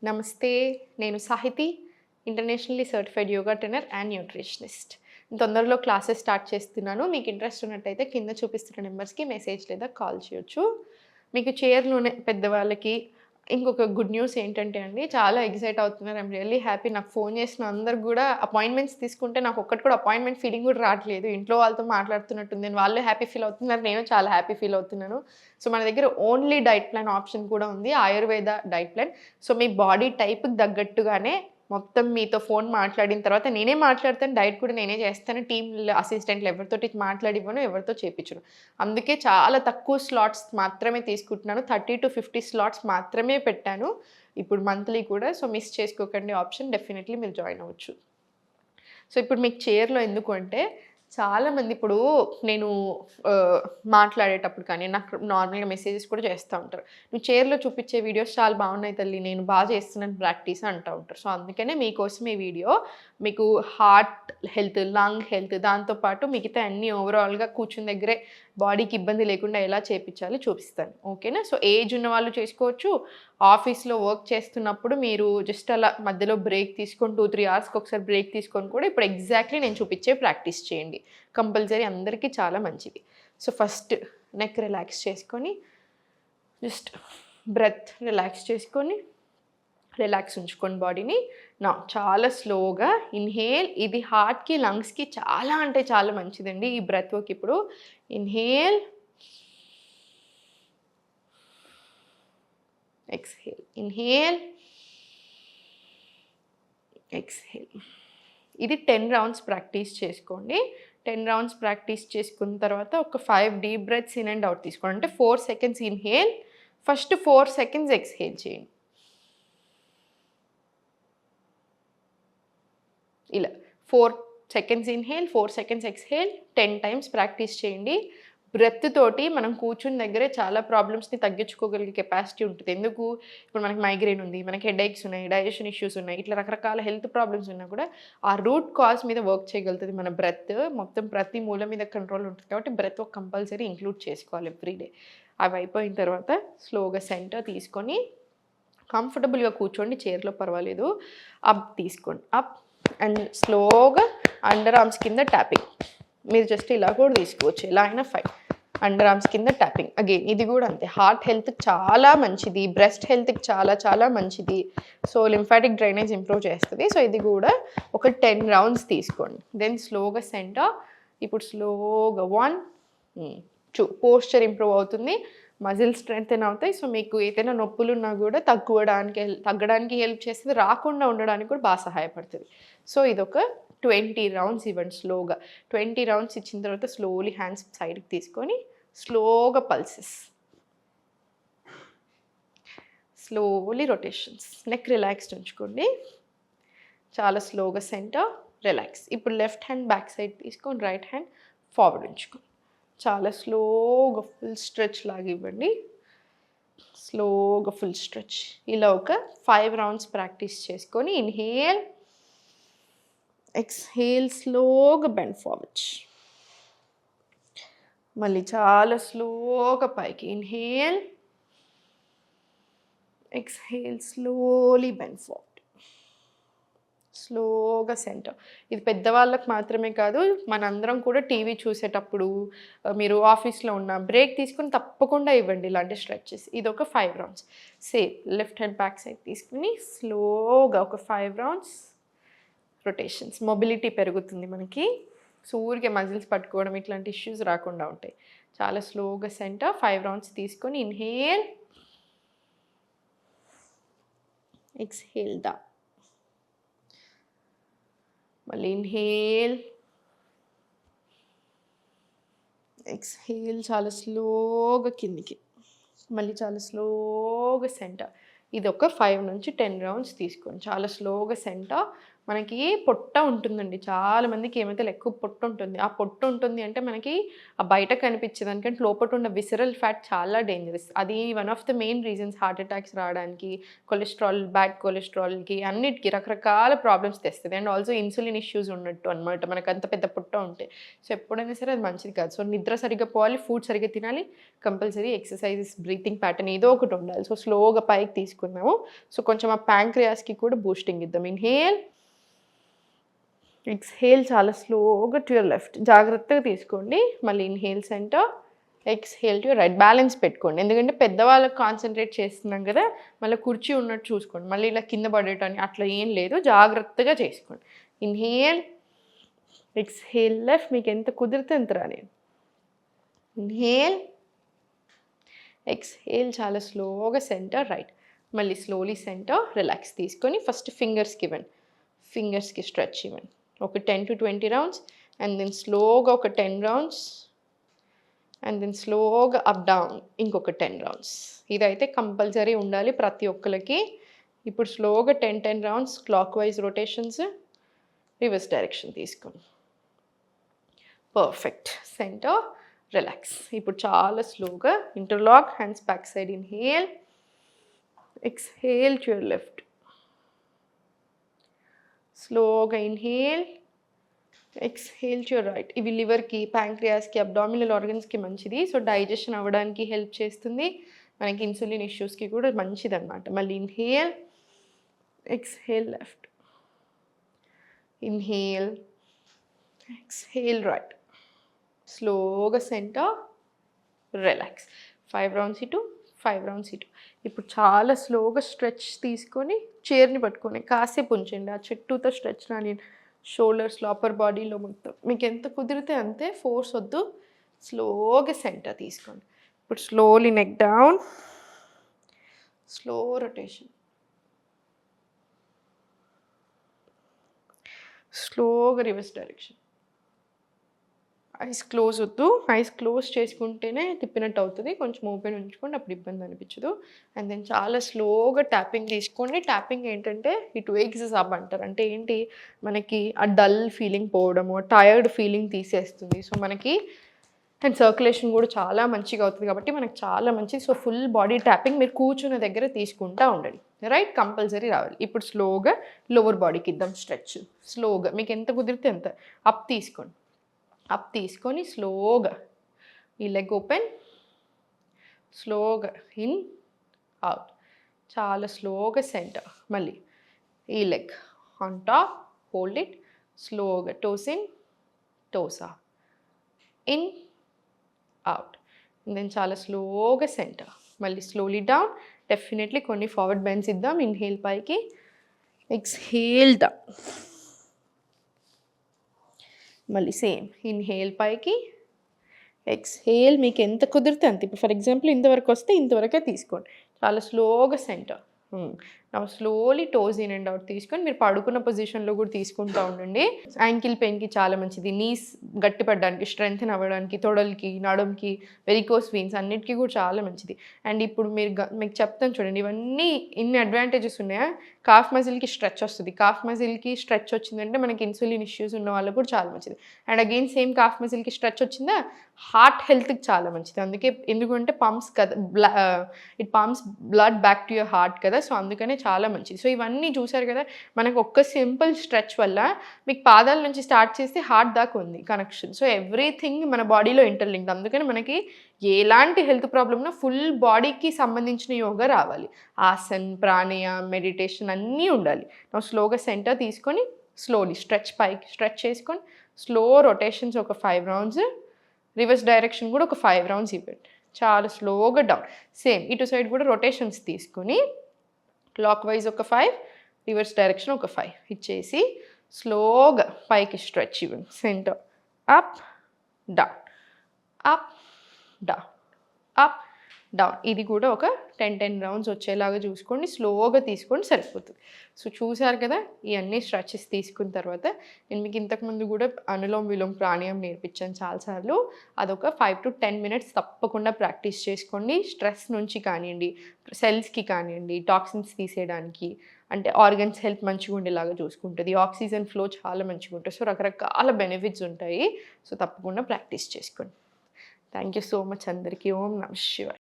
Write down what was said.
నమస్తే. నేను Sahithi, internationally certified yoga trainer and nutritionist. తొందరలో క్లాసెస్ స్టార్ట్ చేస్తున్నాను. మీకు ఇంట్రెస్ట్ ఉన్నట్టయితే కింద చూపిస్తున్న నెంబర్స్‌కి మెసేజ్ లేదా కాల్ చేయొచ్చు. మీకు చైర్‌లోనే పెద్దవాళ్ళకి ఇంకొక గుడ్ న్యూస్ ఏంటంటే అండి, చాలా ఎక్సైట్ అవుతున్నారు. I'm really happy. నాకు ఫోన్ చేసిన అందరికి గూడా అపాయింట్మెంట్స్ తీసుకుంటే నాకు ఒక్కటి కూడా అపాయింట్మెంట్ ఫీలింగ్ కూడా రావట్లేదు. ఇంట్లో వాళ్ళతో మాట్లాడుతున్నట్టుంది. వాళ్ళు హ్యాపీ ఫీల్ అవుతున్నారు. నేను చాలా హ్యాపీ ఫీల్ అవుతున్నాను. సో, మన దగ్గర ఓన్లీ డైట్ ప్లాన్ ఆప్షన్ కూడా ఉంది. Ayurveda diet plan. సో, మీ బాడీ టైప్‌కి తగ్గట్టుగానే మొత్తం మీతో ఫోన్ మాట్లాడిన తర్వాత నేనే మాట్లాడతాను. డైట్ కూడా నేనే చేస్తాను. టీమ్ అసిస్టెంట్లు ఎవరితోటి మాట్లాడివ్వను. ఎవరితో చేపించను. అందుకే చాలా తక్కువ స్లాట్స్ మాత్రమే తీసుకుంటున్నాను. 30-50 స్లాట్స్ మాత్రమే పెట్టాను. ఇప్పుడు మంత్లీ కూడా. సో, మిస్ చేసుకోకండి ఆప్షన్. డెఫినెట్‌లీ మీరు జాయిన్ అవ్వచ్చు. సో, ఇప్పుడు మీకు చైర్‌లో ఎందుకు అంటే, చాలామంది ఇప్పుడు నేను మాట్లాడేటప్పుడు కానీ, నాకు నార్మల్‌గా మెసేజెస్ కూడా చేస్తా ఉంటారు. "నువ్వు చైర్‌లో చూపించే వీడియోస్ చాలా బాగున్నాయి తల్లి. నేను బాగా చేస్తున్నాను ప్రాక్టీస్" అంటా ఉంటారు. సో, అందుకనే మీకోసం ఈ వీడియో. మీకు హార్ట్ హెల్త్, లంగ్ హెల్త్ దాంతో పాటు మిగతా అన్నీ ఓవరాల్‌గా కూర్చున్న దగ్గరే బాడీకి ఇబ్బంది లేకుండా ఎలా చేపించాలో చూపిస్తాను. ఓకేనా? సో, ఏజ్ ఉన్న వాళ్ళు చేసుకోవచ్చు. ఆఫీస్‌లో వర్క్ చేస్తున్నప్పుడు మీరు జస్ట్ అలా మధ్యలో బ్రేక్ తీసుకొని 2-3 అవర్స్‌కి ఒకసారి బ్రేక్ తీసుకొని కూడా ఇప్పుడు ఎగ్జాక్ట్‌లీ నేను చూపించే ప్రాక్టీస్ చేయండి. కంపల్సరీ అందరికీ చాలా మంచిది. సో, ఫస్ట్ నెక్ రిలాక్స్ చేసుకొని, జస్ట్ బ్రెత్ రిలాక్స్ చేసుకొని, రిలాక్స్ ఉంచుకోండి బాడీని. నౌ చాలా స్లోగా ఇన్‌హేల్. ఇది హార్ట్‌కి, లంగ్స్‌కి చాలా అంటే చాలా మంచిదండి ఈ బ్రెత్ వర్క్. ఇప్పుడు ఇన్‌హేల్, ఎక్స్‌హేల్, ఇన్‌హేల్, ఎక్స్‌హేల్. ఇది 10 రౌండ్స్ ప్రాక్టీస్ చేసుకోండి. 10 రౌండ్స్ ప్రాక్టీస్ చేసుకున్న తర్వాత ఒక 5 deep breaths in and out తీసుకోండి. అంటే 4 seconds inhale, first 4 seconds exhale చేయండి. ఇలా 4 seconds inhale, 4 seconds exhale 10 times practice చేయండి. బ్రెత్ తోటి మనం కూర్చున్న దగ్గరే చాలా ప్రాబ్లమ్స్‌ని తగ్గించుకోగలిగే కెపాసిటీ ఉంటది. ఎందుకు? ఇప్పుడు మనకి మైగ్రేన్ ఉంది, మనకి హెడేక్స్ ఉన్నాయి, డైజెషన్ ఇష్యూస్ ఉన్నాయి. ఇట్లా రకరకాల హెల్త్ ప్రాబ్లమ్స్ ఉన్నా కూడా ఆ రూట్ కాజ్ మీద వర్క్ చేయగలుగుతది మన బ్రెత్. మొత్తం ప్రతి మూల మీద కంట్రోల్ ఉంటది. కాబట్టి బ్రెత్ వర్క్ కంపల్సరీ ఇంక్లూడ్ చేసుకోవాలి ఎవ్రీ డే. అవి అయిపోయిన తర్వాత స్లోగా సెంటర్ తీసుకొని కంఫర్టబుల్‌గా కూర్చోండి. చైర్‌లో పర్వాలేదు. అప్ తీసుకోండి. అప్ అండ్ స్లోగా అండర్ ఆర్మ్స్ కింద ట్యాపింగ్. మీరు జస్ట్ ఇలా కూడా తీసుకోవచ్చు. ఎలా అయినా ఫైన్. అండర్ ఆర్మ్స్ కింద ట్యాపింగ్. అగైన్ ఇది కూడా అంతే. హార్ట్ హెల్త్‌కి చాలా మంచిది. బ్రెస్ట్ హెల్త్‌కి చాలా చాలా మంచిది. సో, లింఫాటిక్ డ్రైనేజ్ ఇంప్రూవ్ చేస్తది. సో, ఇది కూడా ఒక 10 రౌండ్స్ తీసుకోండి. దెన్ స్లోగా సెంటర్. ఇప్పుడు స్లోగా 1, 2 పోస్చర్ ఇంప్రూవ్ అవుతుంది. మజిల్ స్ట్రెంథెన్ అవుతాయి. సో, మీకు ఏదైనా నొప్పులున్నా కూడా తగ్గడానికి హెల్ప్ చేస్తది. రాకుండా ఉండడానికి కూడా బాగా సహాయపడుతది. సో, ఇదొక 20 రౌండ్స్ ఇవ్వండి స్లోగా. 20 రౌండ్స్ ఇచ్చిన తర్వాత స్లోలీ హ్యాండ్స్ సైడ్‌కి తీసుకొని స్లోగా pulses. Slowly rotations. Neck relaxed ఉంచుకోండి. చాలా స్లోగా సెంటర్, రిలాక్స్. ఇప్పుడు లెఫ్ట్ హ్యాండ్ బ్యాక్ సైడ్ తీసుకొని రైట్ హ్యాండ్ ఫార్వర్డ్ ఉంచుకోండి. చాలా స్లోగా ఫుల్ స్ట్రెచ్ లాగా ఇవ్వండి. స్లోగా ఫుల్ స్ట్రెచ్. ఇలా ఒక 5 రౌండ్స్ ప్రాక్టీస్ చేసుకొని ఇన్‌హేల్, ఎక్స్‌హేల్ స్లోగా బెండ్ ఫార్వర్డ్. మళ్ళీ చాలా స్లోగా పైకి inhale, exhale slowly bend forward. స్లోగా సెంటర్. ఇది పెద్దవాళ్ళకి మాత్రమే కాదు, మనందరం కూడా టీవీ చూసేటప్పుడు మీరు ఆఫీస్‌లో ఉన్న బ్రేక్ తీసుకొని తప్పకుండా ఇవ్వండి ఇలాంటి స్ట్రెచెస్. ఇదొక 5 rounds. Same left hand back side తీసుకుని స్లోగా ఒక 5 రౌండ్స్ రొటేషన్స్. మొబిలిటీ పెరుగుతుంది మనకి. సో, ఊరికే మజిల్స్ పట్టుకోవడం ఇట్లాంటి ఇష్యూస్ రాకుండా ఉంటాయి. చాలా స్లోగా సెంటర్ 5 రౌండ్స్ తీసుకొని ఇన్‌హేల్, ఎక్స్‌హేల్ డౌన్. మళ్ళీ ఇన్‌హేల్, ఎక్స్‌హేల్ చాలా స్లోగా కిందికి. మళ్ళీ చాలా స్లోగా సెంటర్. ఇదొక 5 నుంచి 10 రౌండ్స్ తీసుకోండి. చాలా స్లోగా సెంటర్, మనకి పొట్ట ఉంటుందండి. చాలా మందికి ఏమైతే ఎక్కువ పొట్ట ఉంటుంది. ఆ పొట్ట ఉంటుంది అంటే మనకి ఆ బయట కనిపించేదానికంటే లోపట ఉన్న విసరల్ ఫ్యాట్ చాలా డేంజరస్. అది one of the main reasons heart attacks రావడానికి, కొలెస్ట్రాల్, బ్యాడ్ కొలెస్ట్రాల్‌కి అన్నిటికి రకరకాల ప్రాబ్లమ్స్ తెస్తది. అండ్ ఆల్సో ఇన్సులిన్ ఇష్యూస్ ఉన్నట్టు అనమాట. మనకు అంత పెద్ద పొట్ట ఉంటే. సో, ఎప్పుడైనా సరే అది మంచిది కాదు. సో, నిద్ర సరిగ్గా పోవాలి, ఫుడ్ సరిగ్గా తినాలి, కంపల్సరీ ఎక్సర్‌సైజెస్, బ్రీతింగ్ ప్యాటర్న్ ఏదో ఒకటి ఉండాలి. సో, స్లోగా పైకి తీసుకున్నాము. సో, కొంచెం ఆ ప్యాంక్రియాస్‌కి కూడా బూస్టింగ్ ఇద్దాం. ఇన్‌హేల్, ఎక్స్‌హేల్ చాలా స్లోగా టు యువర్ లెఫ్ట్. జాగ్రత్తగా తీసుకోండి. మళ్ళీ inhale centre, exhale to your right. Balance పెట్టుకోండి. ఎందుకంటే పెద్దవాళ్ళకి కాన్సంట్రేట్ చేస్తున్నాం కదా! మళ్ళీ కుర్చీ ఉన్నట్టు చూసుకోండి. మళ్ళీ ఇలా కింద పడేయటానికి అట్లా ఏం లేదు. జాగ్రత్తగా చేసుకోండి. Inhale, exhale left. మీకు ఎంత కుదిరితే అంత రానియండి. ఇన్‌హేల్, ఎక్స్‌హేల్ చాలా స్లోగా సెంటర్ రైట్. మళ్ళీ స్లోలీ సెంటర్ రిలాక్స్ తీసుకొని ఫస్ట్ ఫింగర్స్కి ఇవ్వండి. ఫింగర్స్కి స్ట్రెచ్ ఇవ్వండి. ఒక 10 to 20 రౌండ్స్ అండ్ దెన్ స్లోగా ఒక 10 రౌండ్స్ అండ్ దెన్ స్లోగా అప్ డౌన్ ఇంకొక 10 రౌండ్స్. ఇదైతే కంపల్సరీ ఉండాలి ప్రతి ఒక్కరికి. ఇప్పుడు స్లోగా 10 rounds clockwise rotations, reverse direction తీసుకోండి. పర్ఫెక్ట్. Centre, relax. ఇప్పుడు చాలా స్లోగా interlock hands back side. Inhale, exhale to your left. స్లోగా inhale, exhale to your right. ఇవి లివర్కి, ప్యాంక్రియాస్కి, అబ్డామినల్ ఆర్గన్స్కి మంచిది. సో, డైజెషన్ అవ్వడానికి హెల్ప్ చేస్తుంది. మనకి ఇన్సులిన్ ఇష్యూస్కి కూడా మంచిదన్నమాట. మళ్ళీ inhale, exhale left. Inhale, exhale right. స్లోగా సెంటర్, రిలాక్స్. 5 రౌండ్స్ ఇటు, 5 రౌండ్స్ ఇటు. ఇప్పుడు చాలా స్లోగా స్ట్రెచ్ తీసుకొని చైర్ని పట్టుకొని కాసేపు ఉంచండి. ఆ చుట్టూతో స్ట్రెచ్ రాని షోల్డర్స్లో, అప్పర్ బాడీలో మొత్తం మీకు ఎంత కుదిరితే అంతే. ఫోర్స్ వద్దు. స్లోగా సెంటర్ తీసుకోండి. ఇప్పుడు slowly neck down, slow rotation, స్లోగా రివర్స్ డైరెక్షన్. ఐస్ క్లోజ్ వద్దు. ఐస్ క్లోజ్ చేసుకుంటేనే తిప్పినట్టు అవుతుంది. కొంచెం ఓపెన్ ఉంచుకోండి, అప్పుడు ఇబ్బంది అనిపించదు. అండ్ దెన్ చాలా స్లోగా ట్యాపింగ్ తీసుకోండి. ట్యాపింగ్ ఏంటంటే ఇట్ వేక్స్ us up అంటారు. అంటే ఏంటి, మనకి ఆ డల్ ఫీలింగ్ పోవడము, టయర్డ్ ఫీలింగ్ తీసేస్తుంది. సో, మనకి అండ్ సర్క్యులేషన్ కూడా చాలా మంచిగా అవుతుంది కాబట్టి మనకి చాలా మంచిది. సో, ఫుల్ బాడీ ట్యాపింగ్ మీరు కూర్చున్న దగ్గర తీసుకుంటూ ఉండండి. రైట్, కంపల్సరీ రావాలి. ఇప్పుడు స్లోగా లోవర్ బాడీకి ఇద్దాం స్ట్రెచ్. స్లోగా మీకు ఎంత కుదిరితే అంత అప్ తీసుకోండి. అప్ తీసుకొని స్లోగా ఈ లెగ్ ఓపెన్, స్లోగా ఇన్, అవుట్. చాలా స్లోగా సెంటర్. మళ్ళీ ఈ leg on top, hold it, స్లోగా toes in, toes out, in, out. Then చాలా స్లోగా సెంటర్. మళ్ళీ స్లోలీ డౌన్. డెఫినెట్లీ కొన్ని ఫార్వర్డ్ బెండ్స్ ఇద్దాం. ఇన్హేల్ పైకి, ఎక్స్‌హేల్ డౌన్. మళ్ళీ సేమ్ ఇన్హేల్ పైకి, ఎక్స్‌హేల్ మీకు ఎంత కుదిరితే అంత. ఇప్పుడు ఫర్ ఎగ్జాంపుల్ ఇంతవరకు వస్తే ఇంతవరకే తీసుకోండి. చాలా స్లోగా సెంటర్. నా slowly toes in and out తీసుకొని మీరు పడుకున్న పొజిషన్లో కూడా తీసుకుంటూ ఉండండి. యాంకిల్ పెయిన్కి చాలా మంచిది. నీస్ గట్టిపడడానికి, స్ట్రెంగ్తెన్ అవ్వడానికి, తొడలకి, నడుంకి, వెరికోస్ వెయిన్స్ అన్నిటికీ కూడా చాలా మంచిది. అండ్ ఇప్పుడు మీకు చెప్తాను చూడండి, ఇవన్నీ ఇన్ని అడ్వాంటేజెస్ ఉన్నాయా. కాఫ్ మజిల్కి స్ట్రెచ్ వస్తుంది. కాఫ్ మజిల్కి స్ట్రెచ్ వచ్చిందంటే మనకి ఇన్సులిన్ ఇష్యూస్ ఉన్న వాళ్ళకు కూడా చాలా మంచిది. అండ్ అగైన్ సేమ్ కాఫ్ మజిల్కి స్ట్రెచ్ వచ్చిందా హార్ట్ హెల్త్కి చాలా మంచిది. అందుకే ఎందుకంటే పంప్స్ కదా, it pumps blood back to your heart కదా. సో, అందుకనే చాలా మంచిది. సో, ఇవన్నీ చూసారు కదా, మనకు ఒక్క సింపుల్ స్ట్రెచ్ వల్ల మీకు పాదాల నుంచి స్టార్ట్ చేస్తే హార్ట్ దాకా ఉంది కనెక్షన్. సో, ఎవ్రీథింగ్ మన బాడీలో ఇంటర్లింక్డ్. అందుకని మనకి ఎలాంటి హెల్త్ ప్రాబ్లమ్నా ఫుల్ బాడీకి సంబంధించిన యోగా రావాలి. ఆసన్, ప్రాణాయామ్, మెడిటేషన్ అన్నీ ఉండాలి. నా స్లోగా సెంటర్ తీసుకొని స్లోలీ స్ట్రెచ్ పైకి స్ట్రెచ్ చేసుకొని స్లో రొటేషన్స్ ఒక 5 రౌండ్స్, రివర్స్ డైరెక్షన్ కూడా ఒక 5 రౌండ్స్ ఇవ్వండి. చాలా స్లోగా డౌన్. సేమ్ ఇటు సైడ్ కూడా రొటేషన్స్ తీసుకొని క్లాక్ వైజ్ ఒక 5, రివర్స్ డైరెక్షన్ ఒక 5 ఇచ్చేసి స్లోగా పైకి స్ట్రెచ్ ఇవ్వండి. Centre, up, down, up, down, up, down. ఇది కూడా ఒక 10 రౌండ్స్ వచ్చేలాగా చూసుకోండి. స్లోగా తీసుకోండి, సరిపోతుంది. సో, చూసారు కదా, ఇవన్నీ స్ట్రెచెస్ తీసుకున్న తర్వాత నేను మీకు ఇంతకుముందు కూడా అనులోమ్ విలోమ్ ప్రాణాయామం నేర్పించాను చాలాసార్లు. అదొక 5 to 10 మినిట్స్ తప్పకుండా ప్రాక్టీస్ చేసుకోండి. స్ట్రెస్ నుంచి కానివ్వండి, సెల్స్కి కానివ్వండి, టాక్సిన్స్ తీసేయడానికి, అంటే ఆర్గన్స్ హెల్త్ మంచిగా ఉండేలాగా చూసుకుంటుంది. ఆక్సిజన్ ఫ్లో చాలా మంచిగా ఉంటుంది. సో రకరకాల బెనిఫిట్స్ ఉంటాయి. సో తప్పకుండా ప్రాక్టీస్ చేసుకోండి. థ్యాంక్ యూ సో మచ్ అందరికీ. ఓం నమః శివాయ.